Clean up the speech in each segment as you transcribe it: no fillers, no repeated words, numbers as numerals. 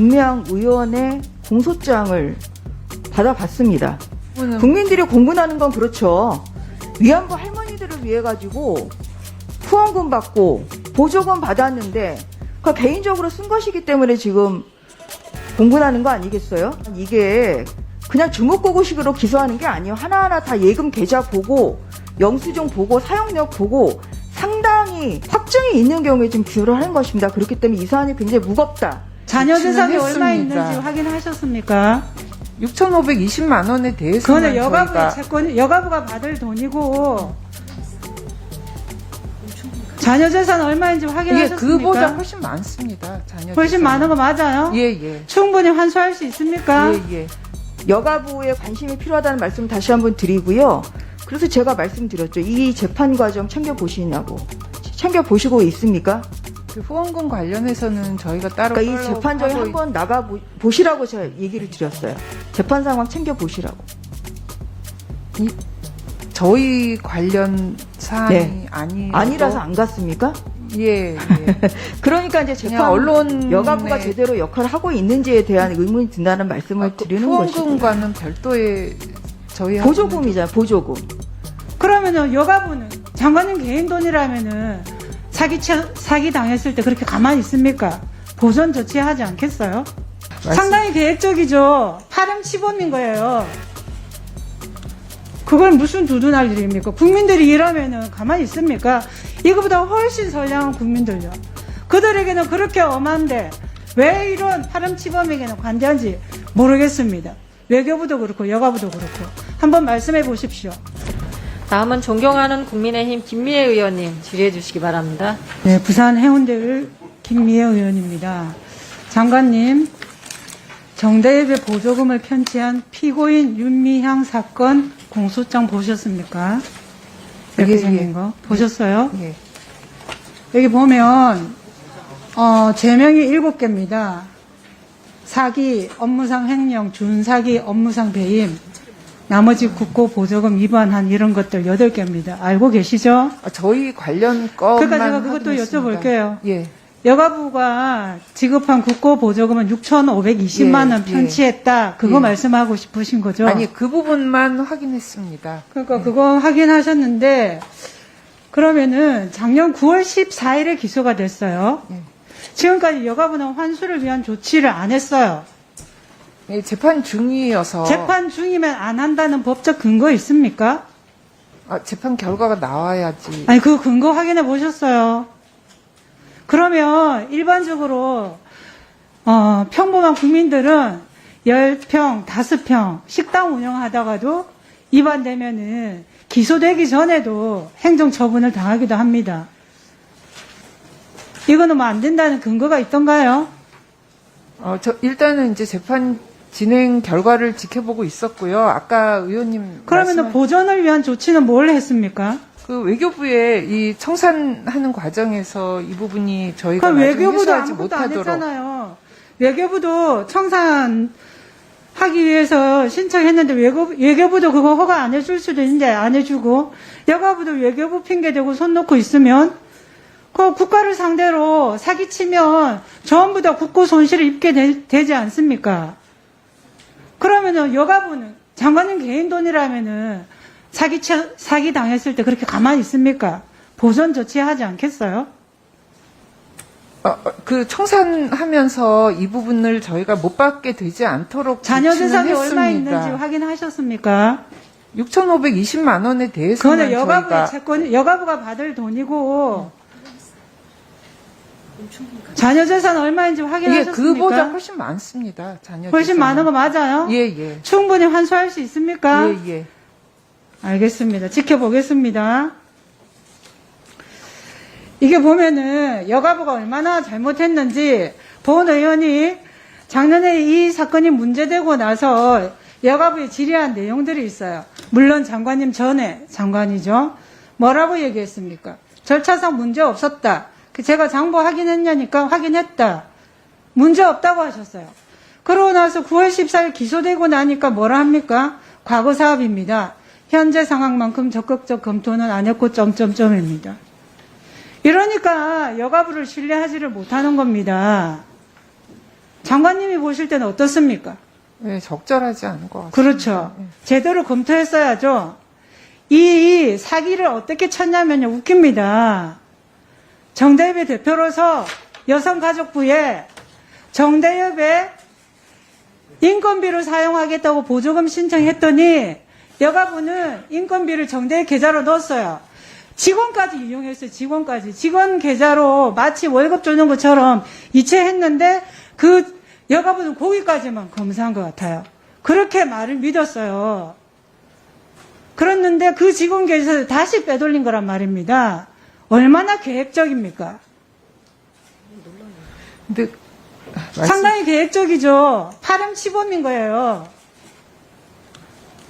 윤미향 의원의 공소장을 받아봤습니다. 국민들이 공분하는 건 그렇죠. 위안부 할머니들을 위해 가지고 후원금 받고 보조금 받았는데 그 개인적으로 쓴 것이기 때문에 지금 공분하는 거 아니겠어요? 이게 그냥 주먹구구식으로 기소하는 게 아니에요. 하나하나 다 예금 계좌 보고 영수증 보고 사용력 보고 상당히 확증이 있는 경우에 지금 기소를 하는 것입니다. 그렇기 때문에 이 사안이 굉장히 무겁다. 자녀 재산이 했습니다. 얼마 있는지 확인하셨습니까? 6,520만 원에 대해서는 그거는 여가부의 저희가 채권, 여가부가 받을 돈이고 자녀 재산 얼마인지 예, 확인하셨습니까? 그보다 훨씬 많습니다. 자녀 훨씬 재산은. 많은 거 맞아요? 예. 충분히 환수할 수 있습니까? 예. 여가부에 관심이 필요하다는 말씀 다시 한번 드리고요. 그래서 제가 말씀드렸죠. 이 재판 과정 챙겨보시냐고. 챙겨보시고 있습니까? 그 후원금 관련해서는 저희가 따로 그러니까 이 재판정에 하고 한번 나가보시라고 제가 얘기를 드렸어요. 재판 상황 챙겨보시라고. 저희 관련 사안이 네. 아니라서 안 갔습니까? 예. 그러니까 이제 그냥 재판 언론에 여가부가 제대로 역할을 하고 있는지에 대한 의문이 든다는 말씀을 드리는 것이고. 후원금과는 별도의 저희 보조금이잖아요. 보조금. 그러면은 여가부는 장관님 개인 돈이라면은 사기 당했을 때 그렇게 가만히 있습니까? 보전 조치하지 않겠어요? 상당히 계획적이죠. 파렴치범인 거예요. 그걸 무슨 두둔할 일입니까? 국민들이 이러면은 가만히 있습니까? 이거보다 훨씬 선량한 국민들요. 그들에게는 그렇게 엄한데 왜 이런 파렴치범에게는 관대한지 모르겠습니다. 외교부도 그렇고 여가부도 그렇고 한번 말씀해 보십시오. 다음은 존경하는 국민의힘 김미애 의원님 질의해 주시기 바랍니다. 네, 부산 해운대를 김미애 의원입니다. 장관님, 정대협의 보조금을 편취한 피고인 윤미향 사건 공소장 보셨습니까? 이렇게 생긴 거 보셨어요? 예. 여기 보면 죄명이 7개입니다. 사기, 업무상 횡령, 준사기, 업무상 배임, 나머지 국고 보조금 위반한 이런 것들 8개입니다. 알고 계시죠? 저희 관련 것만 그러니까 제가 그것도 확인했습니다. 여쭤볼게요. 예. 여가부가 지급한 국고 보조금은 6,520만 원 예, 편취했다. 그거 예. 말씀하고 싶으신 거죠? 아니 그 부분만 확인했습니다. 그러니까 그거 확인하셨는데 그러면은 작년 9월 14일에 기소가 됐어요. 예. 지금까지 여가부는 환수를 위한 조치를 안 했어요. 예, 재판 중이어서 재판 중이면 안 한다는 법적 근거 있습니까? 재판 결과가 나와야지. 아니 그 근거 확인해 보셨어요? 그러면 일반적으로 평범한 국민들은 10평, 5평 식당 운영하다가도 위반되면은 기소되기 전에도 행정처분을 당하기도 합니다. 이거는 뭐 안 된다는 근거가 있던가요? 일단은 이제 재판 진행 결과를 지켜보고 있었고요. 아까 의원님 그러면은 보전을 위한 조치는 뭘 했습니까? 그 외교부에 이 청산하는 과정에서 이 부분이 저희가 그럼 나중에 외교부도 해소하지 아무것도 안 못하도록 했잖아요. 외교부도 청산하기 위해서 신청했는데 외교부도 그거 허가 안 해줄 수도 있는데 안 해주고 여가부도 외교부 핑계대고 손 놓고 있으면 그 국가를 상대로 사기치면 전부 다 국고 손실을 입게 되지 않습니까? 그러면은 여가부는 장관님 개인 돈이라면은 사기 당했을 때 그렇게 가만히 있습니까? 보전 조치하지 않겠어요? 그 청산하면서 이 부분을 저희가 못 받게 되지 않도록 자녀 재산이 조치는 얼마 했습니다. 있는지 확인하셨습니까? 6,520만 원에 대해서는 그거는 여가부의 저희가 채권, 여가부가 받을 돈이고 자녀 재산 얼마인지 예, 확인하셨습니까? 그보다 훨씬 많습니다. 자녀 훨씬 재산은. 많은 거 맞아요? 예. 충분히 환수할 수 있습니까? 예. 알겠습니다. 지켜보겠습니다. 이게 보면은 여가부가 얼마나 잘못했는지 본 의원이 작년에 이 사건이 문제되고 나서 여가부에 질의한 내용들이 있어요. 물론 장관님 전에 장관이죠. 뭐라고 얘기했습니까? 절차상 문제 없었다. 제가 장부 확인했냐니까 확인했다. 문제 없다고 하셨어요. 그러고 나서 9월 14일 기소되고 나니까 뭐라 합니까? 과거 사업입니다. 현재 상황만큼 적극적 검토는 안 했고 점점점입니다. 이러니까 여가부를 신뢰하지를 못하는 겁니다. 장관님이 보실 때는 어떻습니까? 네, 적절하지 않은 것 같습니다. 그렇죠. 제대로 검토했어야죠. 이 사기를 어떻게 쳤냐면요. 웃깁니다. 정대협의 대표로서 여성가족부에 정대협의 인건비를 사용하겠다고 보조금 신청했더니 여가부는 인건비를 정대협 계좌로 넣었어요. 직원까지 이용했어요. 직원 계좌로 마치 월급 주는 것처럼 이체했는데 그 여가부는 거기까지만 검사한 것 같아요. 그렇게 말을 믿었어요. 그랬는데 그 직원 계좌에서 다시 빼돌린 거란 말입니다. 얼마나 계획적입니까? 근데 상당히 계획적이죠. 파렴치범인 거예요.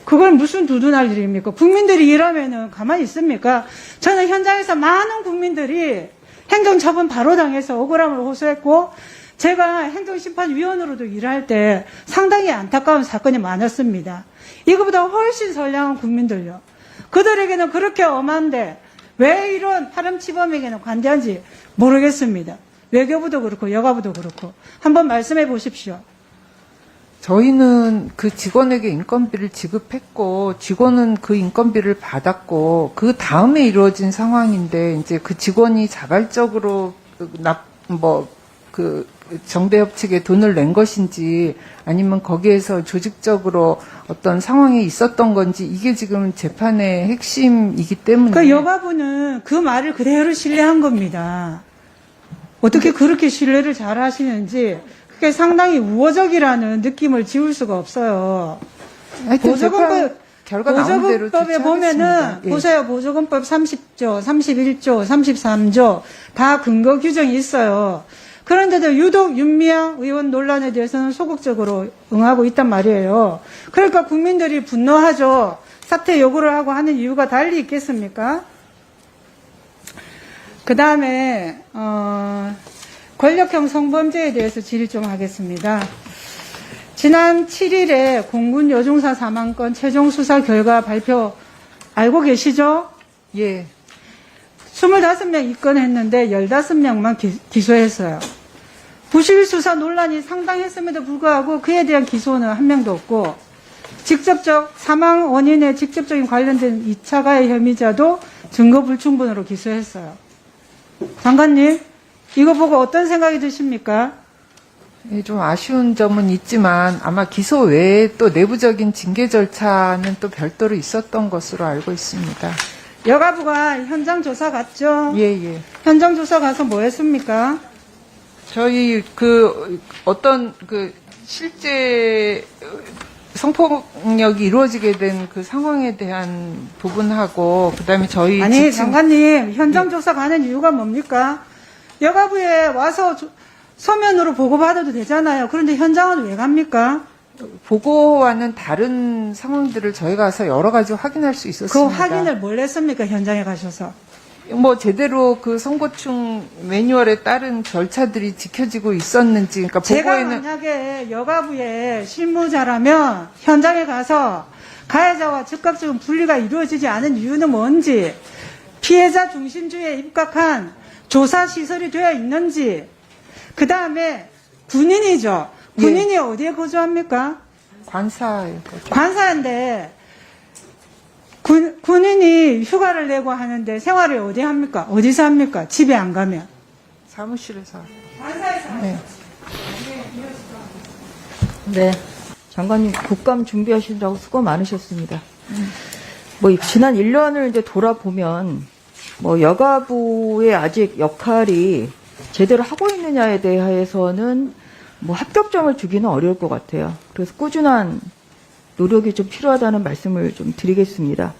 그걸 무슨 두둔할 일입니까? 국민들이 이러면은 가만히 있습니까? 저는 현장에서 많은 국민들이 행정처분 바로 당해서 억울함을 호소했고, 제가 행정심판위원으로도 일할 때 상당히 안타까운 사건이 많았습니다. 이거보다 훨씬 선량한 국민들요. 그들에게는 그렇게 엄한데 왜 이런 파렴치범에게는 관대한지 모르겠습니다. 외교부도 그렇고 여가부도 그렇고 한번 말씀해 보십시오. 저희는 그 직원에게 인건비를 지급했고 지원은 그 인건비를 받았고 그 다음에 이루어진 상황인데 이제 그 직원이 자발적으로 정대협 측에 돈을 낸 것인지 아니면 거기에서 조직적으로 어떤 상황이 있었던 건지 이게 지금 재판의 핵심이기 때문에 그 여가부는 그 말을 그대로 신뢰한 겁니다. 어떻게 그렇게 신뢰를 잘 하시는지 그게 상당히 우호적이라는 느낌을 지울 수가 없어요. 하여튼 재판 결과 나온 대로 보조금법에 보면은 조치하겠습니다. 예. 보세요. 보조금법 30조, 31조, 33조 다 근거 규정이 있어요. 그런데도 유독 윤미향 의원 논란에 대해서는 소극적으로 응하고 있단 말이에요. 그러니까 국민들이 분노하죠. 사퇴 요구를 하고 하는 이유가 달리 있겠습니까? 그 다음에 권력형 성범죄에 대해서 질의 좀 하겠습니다. 지난 7일에 공군 여중사 사망건 최종 수사 결과 발표 알고 계시죠? 예. 25명 입건했는데 15명만 기소했어요. 부실 수사 논란이 상당했음에도 불구하고 그에 대한 기소는 한 명도 없고 직접적 사망 원인에 직접적인 관련된 2차 가해 혐의자도 증거 불충분으로 기소했어요. 장관님, 이거 보고 어떤 생각이 드십니까? 예, 좀 아쉬운 점은 있지만 아마 기소 외에 또 내부적인 징계 절차는 또 별도로 있었던 것으로 알고 있습니다. 여가부가 현장 조사 갔죠? 예, 예. 현장 조사 가서 뭐 했습니까? 저희 실제 성폭력이 이루어지게 된 그 상황에 대한 부분하고 그다음에 저희 아니, 지침- 장관님, 현장 조사 가는 이유가 뭡니까? 여가부에 와서 서면으로 보고받아도 되잖아요. 그런데 현장은 왜 갑니까? 보고와는 다른 상황들을 저희가 가서 여러 가지 확인할 수 그 있었습니다. 확인을 뭘 했습니까? 현장에 가셔서. 제대로 그 선고충 매뉴얼에 따른 절차들이 지켜지고 있었는지, 그러니까 제가 보고에는 만약에 여가부의 실무자라면 현장에 가서 가해자와 즉각적인 분리가 이루어지지 않은 이유는 뭔지, 피해자 중심주의에 입각한 조사 시설이 되어 있는지, 그 다음에 군인이죠. 군인이 어디에 거주합니까? 관사예요. 관사인데 군인이 휴가를 내고 하는데 생활을 어디 합니까? 어디서 합니까? 집에 안 가면. 사무실에서. 관사에서 네. 네. 장관님 국감 준비하시느라고 수고 많으셨습니다. 지난 1년을 이제 돌아보면 여가부의 아직 역할이 제대로 하고 있느냐에 대해서는 합격점을 주기는 어려울 것 같아요. 그래서 꾸준한 노력이 좀 필요하다는 말씀을 좀 드리겠습니다.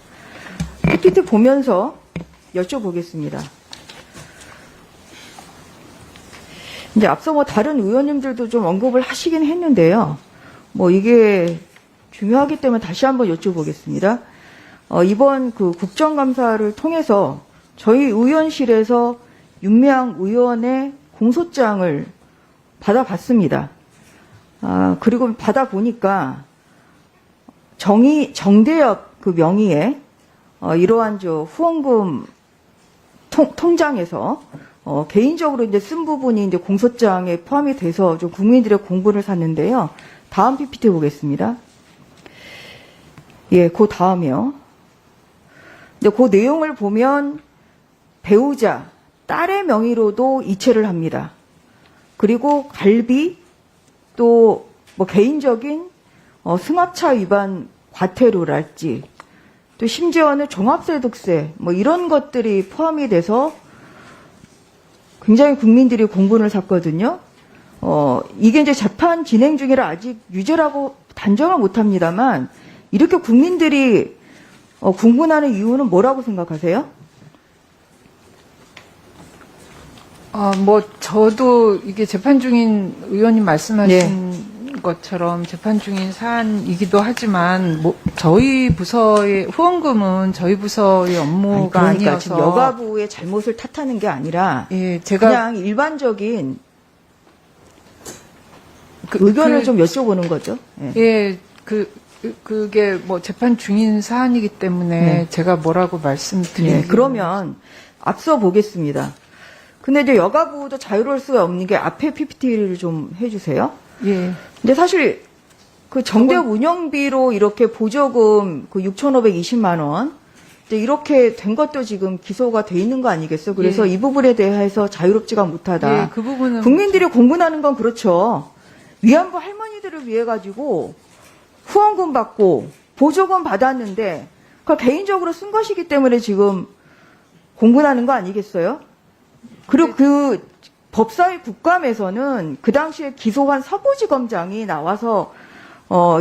PPT 보면서 여쭤보겠습니다. 이제 앞서 다른 의원님들도 좀 언급을 하시긴 했는데요. 이게 중요하기 때문에 다시 한번 여쭤보겠습니다. 이번 그 국정감사를 통해서 저희 의원실에서 윤미향 의원의 공소장을 받아봤습니다. 그리고 받아보니까 정대협 그 명의의 이러한 후원금 통장에서 개인적으로 이제 쓴 부분이 이제 공소장에 포함이 돼서 좀 국민들의 공분을 샀는데요. 다음 PPT 보겠습니다. 예, 그 다음이요. 근데 그 내용을 보면 배우자, 딸의 명의로도 이체를 합니다. 그리고 갈비, 또 뭐 개인적인 승합차 위반 과태료랄지, 또 심지어는 종합소득세 뭐 이런 것들이 포함이 돼서 굉장히 국민들이 공분을 샀거든요. 이게 이제 재판 진행 중이라 아직 유죄라고 단정을 못합니다만 이렇게 국민들이 공분하는 이유는 뭐라고 생각하세요? 뭐 저도 이게 재판 중인 의원님 말씀하신 것처럼 재판 중인 사안이기도 하지만 뭐 저희 부서의 후원금은 저희 부서의 업무가 그러니까 아니어서 지금 여가부의 잘못을 탓하는 게 아니라 예, 제가 그냥 일반적인 의견을 좀 여쭤보는 거죠. 예. 예, 그게 뭐 재판 중인 사안이기 때문에 네. 제가 뭐라고 말씀드리는 네, 그러면 앞서 보겠습니다. 근데 이제 여가부도 자유로울 수가 없는 게 앞에 PPT를 좀 해주세요. 예. 근데 사실 그 정대협 운영비로 이렇게 보조금 그 6,520만 원 이제 이렇게 된 것도 지금 기소가 돼 있는 거 아니겠어요? 그래서 예. 이 부분에 대해서 자유롭지가 못하다. 예, 그 부분은 국민들이 공분하는 건 그렇죠. 위안부 할머니들을 위해 가지고 후원금 받고 보조금 받았는데 그걸 개인적으로 쓴 것이기 때문에 지금 공분하는 거 아니겠어요? 그리고 그 법사위 국감에서는 그 당시에 기소한 서부지검장이 나와서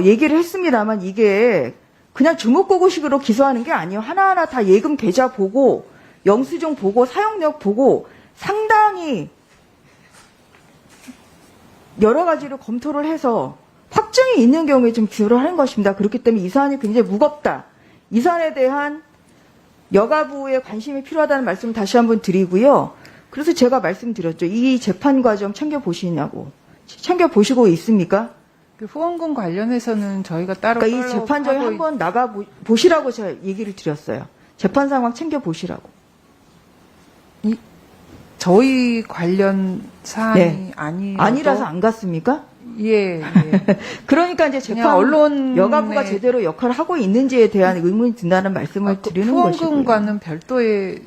얘기를 했습니다만 이게 그냥 주먹구구식으로 기소하는 게 아니에요. 하나하나 다 예금 계좌 보고 영수증 보고 사용력 보고 상당히 여러 가지로 검토를 해서 확증이 있는 경우에 좀 기소를 하는 것입니다. 그렇기 때문에 이 사안이 굉장히 무겁다. 이 사안에 대한 여가부의 관심이 필요하다는 말씀을 다시 한번 드리고요. 그래서 제가 말씀드렸죠. 이 재판 과정 챙겨보시냐고. 챙겨보시고 있습니까? 그 후원금 관련해서는 저희가 따로 그러니까 이 재판정에 하고 한번 나가보시라고 제가 얘기를 드렸어요. 재판 상황 챙겨보시라고. 저희 관련 사안이 네. 아니라서 안 갔습니까? 예, 예. 그러니까 이제 그냥 재판 언론의- 여가부가 제대로 역할을 하고 있는지에 대한 의문이 든다는 말씀을 드리는 것이고요. 후원금과는 별도의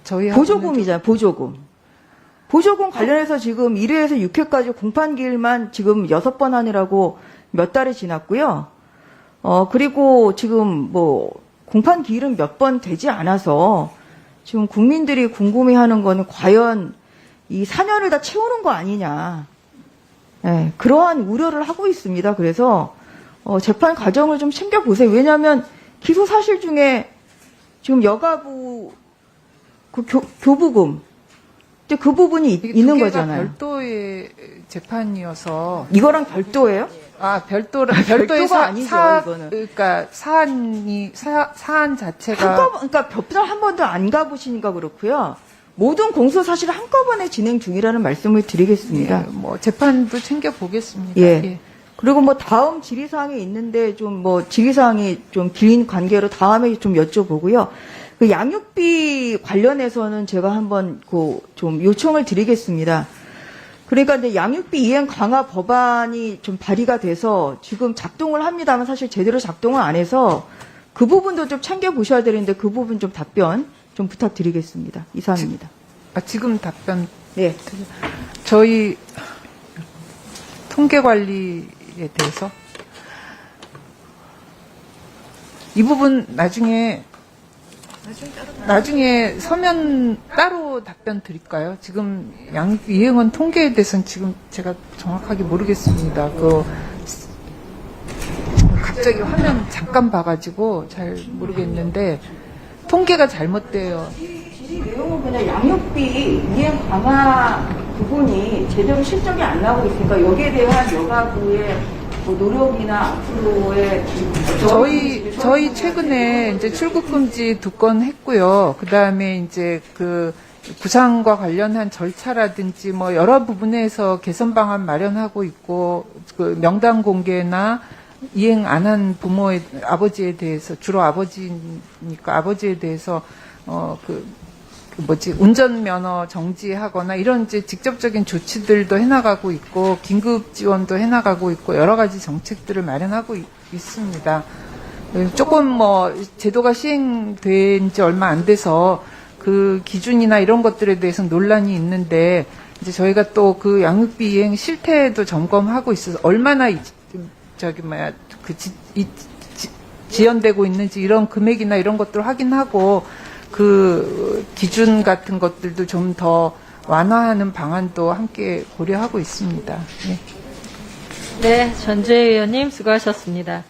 저희 보조금이잖아요. 보조금. 보조금 관련해서 지금 1회에서 6회까지 공판기일만 지금 6번 하느라고 몇 달이 지났고요. 그리고 지금 뭐 공판기일은 몇 번 되지 않아서 지금 국민들이 궁금해하는 거는 과연 이 4년을 다 채우는 거 아니냐. 네, 그러한 우려를 하고 있습니다. 그래서 재판 과정을 좀 챙겨보세요. 왜냐하면 기소 사실 중에 지금 여가부 그 교부금 이제 그 부분이 있는 거잖아요. 별도의 재판이어서 이거랑 별도예요? 별도의 별도가 아니죠, 이거는. 그러니까 사안 자체가 그러니까 벽달 한 번도 안 가보시니까 그렇고요. 모든 공소 사실을 한꺼번에 진행 중이라는 말씀을 드리겠습니다. 예, 뭐 재판도 챙겨 보겠습니다. 예. 그리고 뭐 다음 질의사항이 있는데 좀 뭐 질의사항이 좀 긴 관계로 다음에 좀 여쭤보고요. 그 양육비 관련해서는 제가 한번 좀 요청을 드리겠습니다. 그러니까 이제 양육비 이행 강화 법안이 좀 발의가 돼서 지금 작동을 합니다만 사실 제대로 작동을 안 해서 그 부분도 좀 챙겨 보셔야 되는데 그 부분 좀 답변 좀 부탁드리겠습니다. 이상입니다. 지금 답변 네. 저희 통계 관리에 대해서 이 부분 나중에 서면 따로 답변 드릴까요? 지금 양육비 이행원 통계에 대해서는 지금 제가 정확하게 모르겠습니다. 갑자기 화면 잠깐 봐가지고 잘 모르겠는데 통계가 잘못돼요. 질의 내용은 그냥 양육비 이행 강화 부분이 제대로 실적이 안 나오고 있으니까 여기에 대한 여가부의 뭐 노력이나 앞으로의 저희 최근에 이제 출국 금지 2건 했고요. 그 다음에 이제 그 구상과 관련한 절차라든지 뭐 여러 부분에서 개선 방안 마련하고 있고 그 명단 공개나 이행 안 한 부모의 아버지에 대해서 주로 아버지니까 아버지에 대해서 운전면허 정지하거나 이런 이제 직접적인 조치들도 해나가고 있고, 긴급 지원도 해나가고 있고, 여러 가지 정책들을 마련하고 있습니다. 조금 제도가 시행된 지 얼마 안 돼서 그 기준이나 이런 것들에 대해서 논란이 있는데, 이제 저희가 또 그 양육비 이행 실태도 점검하고 있어서 얼마나 지연되고 있는지 이런 금액이나 이런 것들을 확인하고 그 기준 같은 것들도 좀 더 완화하는 방안도 함께 고려하고 있습니다. 네. 네, 전주혜 의원님 수고하셨습니다.